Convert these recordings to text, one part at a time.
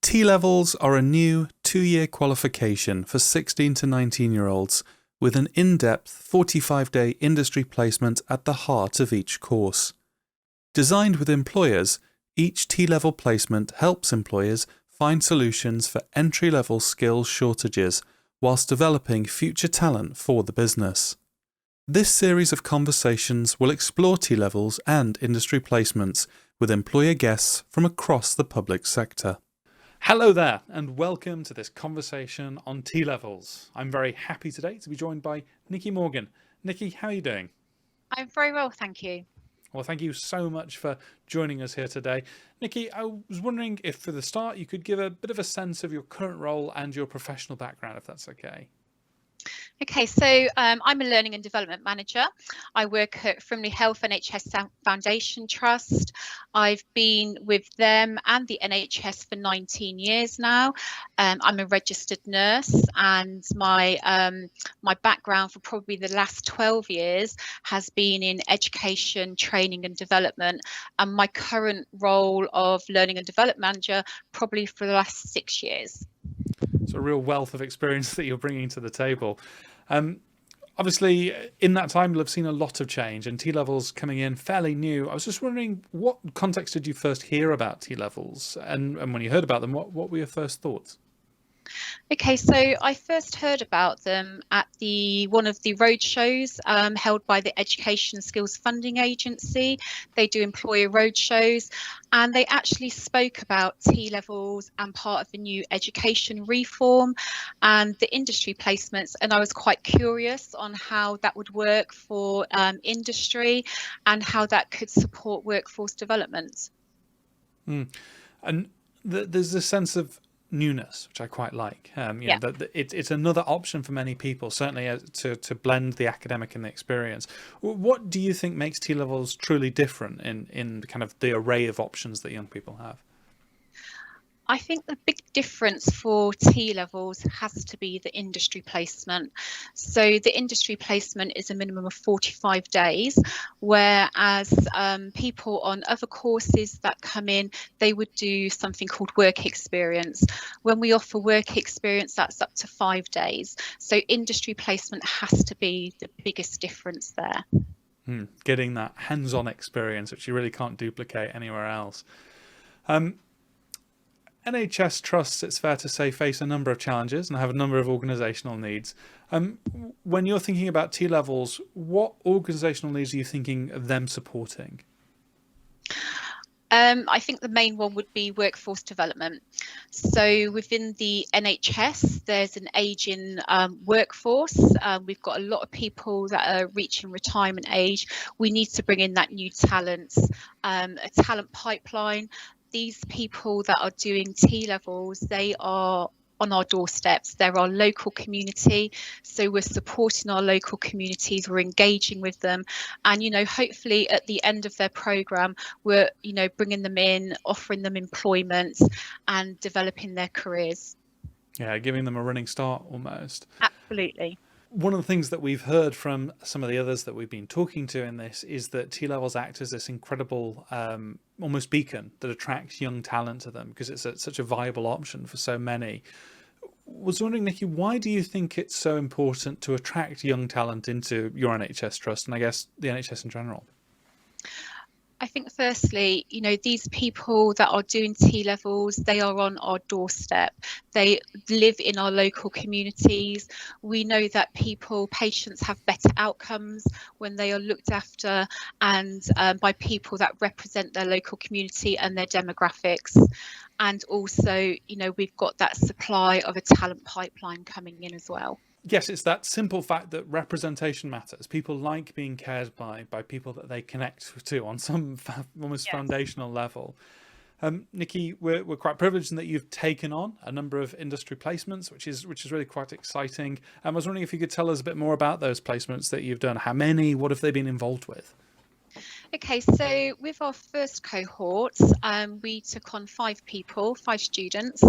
T-levels are a new 2-year qualification for 16 to 19-year-olds with an in-depth 45-day industry placement at the heart of each course. Designed with employers, each T-level placement helps employers find solutions for entry-level skills shortages whilst developing future talent for the business. This series of conversations will explore T-levels and industry placements with employer guests from across the public sector. Hello there, and welcome to this conversation on T-levels. I'm very happy today to be joined by Nikki Morgan. Nikki, how are you doing? I'm very well, thank you. Well, thank you so much for joining us here today. Nikki, I was wondering if for the start you could give a bit of a sense of your current role and your professional background, if that's okay. Okay, so I'm a Learning and Development Manager. I work at Frimley Health NHS Foundation Trust. I've been with them and the NHS for 19 years now. I'm a registered nurse, and my background for probably the last 12 years has been in education, training and development, and my current role of Learning and Development Manager probably for the last 6 years. It's a real wealth of experience that you're bringing to the table. Obviously, in that time, you'll have seen a lot of change and T-levels coming in fairly new. I was just wondering, what context did you first hear about T-levels? And when you heard about them, what were your first thoughts? Okay, so I first heard about them at one of the road shows held by the Education Skills Funding Agency. They do employer road shows, and they actually spoke about T-levels and part of the new education reform and the industry placements. And I was quite curious on how that would work for industry and how that could support workforce development. And there's this sense of newness, which I quite like. Yeah. It's another option for many people, certainly to blend the academic and the experience. What do you think makes T-levels truly different in kind of the array of options that young people have? I think the big difference for T-levels has to be the industry placement. So the industry placement is a minimum of 45 days, whereas people on other courses that come in, they would do something called work experience. When we offer work experience, that's up to 5 days. So industry placement has to be the biggest difference there. Getting that hands-on experience, which you really can't duplicate anywhere else. NHS trusts, it's fair to say, face a number of challenges and have a number of organisational needs. When you're thinking about T-levels, what organisational needs are you thinking of them supporting? I think the main one would be workforce development. So within the NHS, there's an ageing workforce. We've got a lot of people that are reaching retirement age. We need to bring in that new talent, a talent pipeline. These people that are doing T-levels, they are on our doorsteps. They're our local community, so we're supporting our local communities, we're engaging with them, and hopefully at the end of their programme we're bringing them in, offering them employment and developing their careers. Yeah, giving them a running start almost. Absolutely. One of the things that we've heard from some of the others that we've been talking to in this is that T-levels act as this incredible almost beacon that attracts young talent to them because it's such a viable option for so many. I was wondering, Nikki, why do you think it's so important to attract young talent into your NHS Trust and I guess the NHS in general? I think firstly, these people that are doing T-levels, they are on our doorstep. They live in our local communities. We know that patients have better outcomes when they are looked after and by people that represent their local community and their demographics. And also, we've got that supply of a talent pipeline coming in as well. Yes, it's that simple fact that representation matters. People like being cared by people that they connect to on some almost foundational level. Nikki, we're quite privileged in that you've taken on a number of industry placements, which is really quite exciting. I was wondering if you could tell us a bit more about those placements that you've done. How many? What have they been involved with? Okay, so with our first cohort, we took on 5 people, 5 students,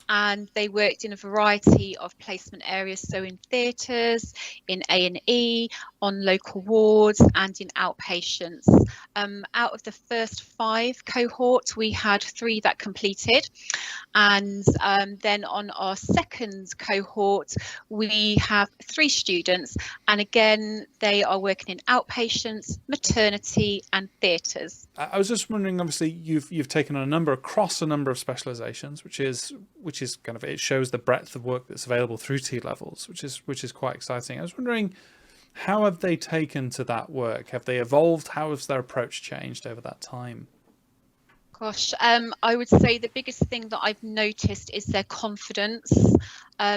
and they worked in a variety of placement areas, so in theatres, in A&E, on local wards, and in outpatients. Out of the first 5 cohorts, we had 3 that completed, and then on our second cohort, we have 3 students, and again, they are working in outpatients, maternity, and theatres. I was just wondering. Obviously, you've taken on across a number of specialisations, which is kind of, it shows the breadth of work that's available through T levels, which is quite exciting. I was wondering, how have they taken to that work? Have they evolved? How has their approach changed over that time? Gosh, I would say the biggest thing that I've noticed is their confidence.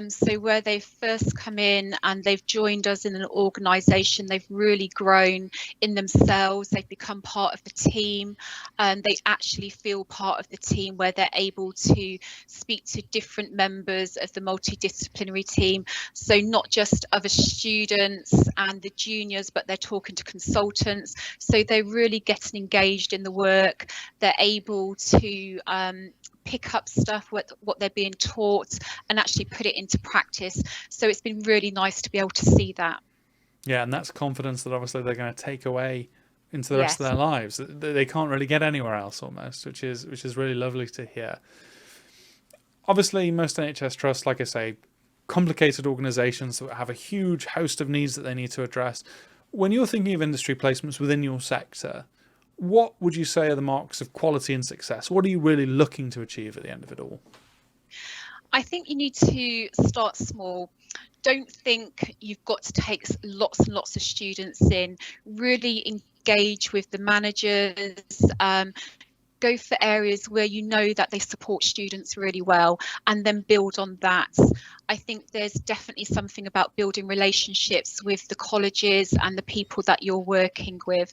So where they first come in and they've joined us in an organisation, they've really grown in themselves. They've become part of the team, and they actually feel part of the team where they're able to speak to different members of the multidisciplinary team. So not just other students and the juniors, but they're talking to consultants. So they're really getting engaged in the work. They're able to pick up stuff, what they're being taught, and actually put it into practice. So it's been really nice to be able to see that. Yeah, and that's confidence that obviously they're going to take away into the rest of Yes. their lives. They can't really get anywhere else almost, which is really lovely to hear. Obviously, most NHS trusts, like I say, complicated organisations that have a huge host of needs that they need to address. When you're thinking of industry placements within your sector, what would you say are the marks of quality and success? What are you really looking to achieve at the end of it all? I think you need to start small. Don't think you've got to take lots and lots of students in. Really engage with the managers. Go for areas where you know that they support students really well, and then build on that. I think there's definitely something about building relationships with the colleges and the people that you're working with.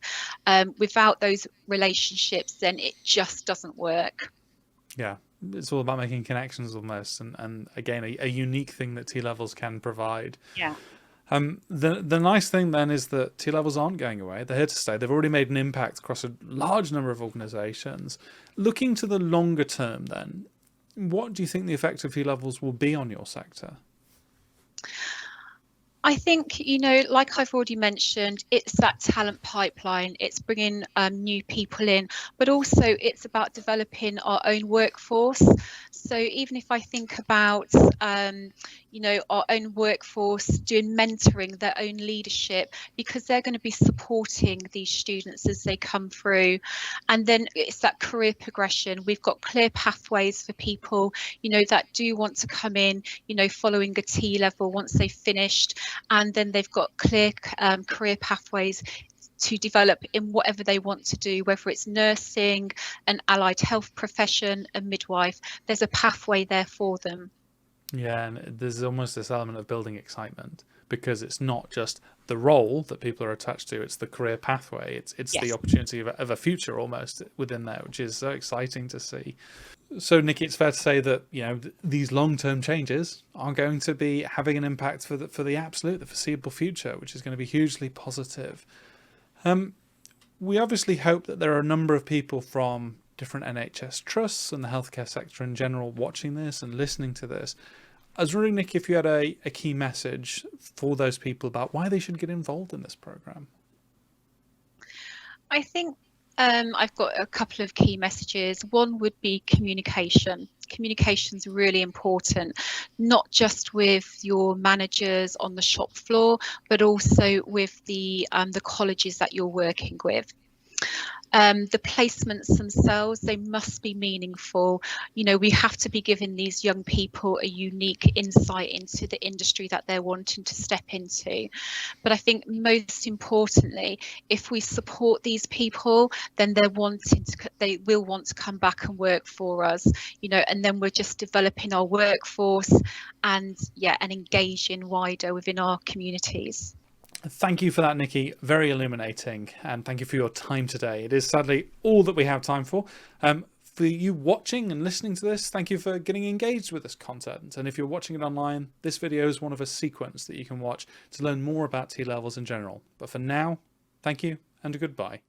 Without those relationships, then it just doesn't work. Yeah, it's all about making connections almost, and again, a unique thing that T levels can provide. Yeah. The nice thing then is that T levels aren't going away. They're here to stay. They've already made an impact across a large number of organisations. Looking to the longer term, then, what do you think the effect of T levels will be on your sector? I think, like I've already mentioned, it's that talent pipeline. It's bringing new people in, but also it's about developing our own workforce. So even if I think about, our own workforce doing mentoring, their own leadership, because they're going to be supporting these students as they come through. And then it's that career progression. We've got clear pathways for people, that do want to come in, following a T level once they've finished. And then they've got clear career pathways to develop in whatever they want to do, whether it's nursing, an allied health profession, a midwife. There's a pathway there for them. Yeah, and there's almost this element of building excitement, because it's not just the role that people are attached to, it's the career pathway. It's Yes. the opportunity of a future almost within there, which is so exciting to see. So, Nikki, it's fair to say that these long-term changes are going to be having an impact for the the foreseeable future, which is going to be hugely positive. We obviously hope that there are a number of people from different NHS trusts and the healthcare sector in general watching this and listening to this. I was wondering, Nikki, if you had a key message for those people about why they should get involved in this programme. I think I've got a couple of key messages. One would be communication. Communication is really important, not just with your managers on the shop floor, but also with the colleges that you're working with. The placements themselves, they must be meaningful. We have to be giving these young people a unique insight into the industry that they're wanting to step into. But I think most importantly, if we support these people, then they will want to come back and work for us, and then we're just developing our workforce and engaging wider within our communities. Thank you for that, Nikki. Very illuminating, and thank you for your time today. It is sadly all that we have time for. For you watching and listening to this, thank you for getting engaged with this content. And if you're watching it online, this video is one of a sequence that you can watch to learn more about T levels in general. But for now, thank you and goodbye.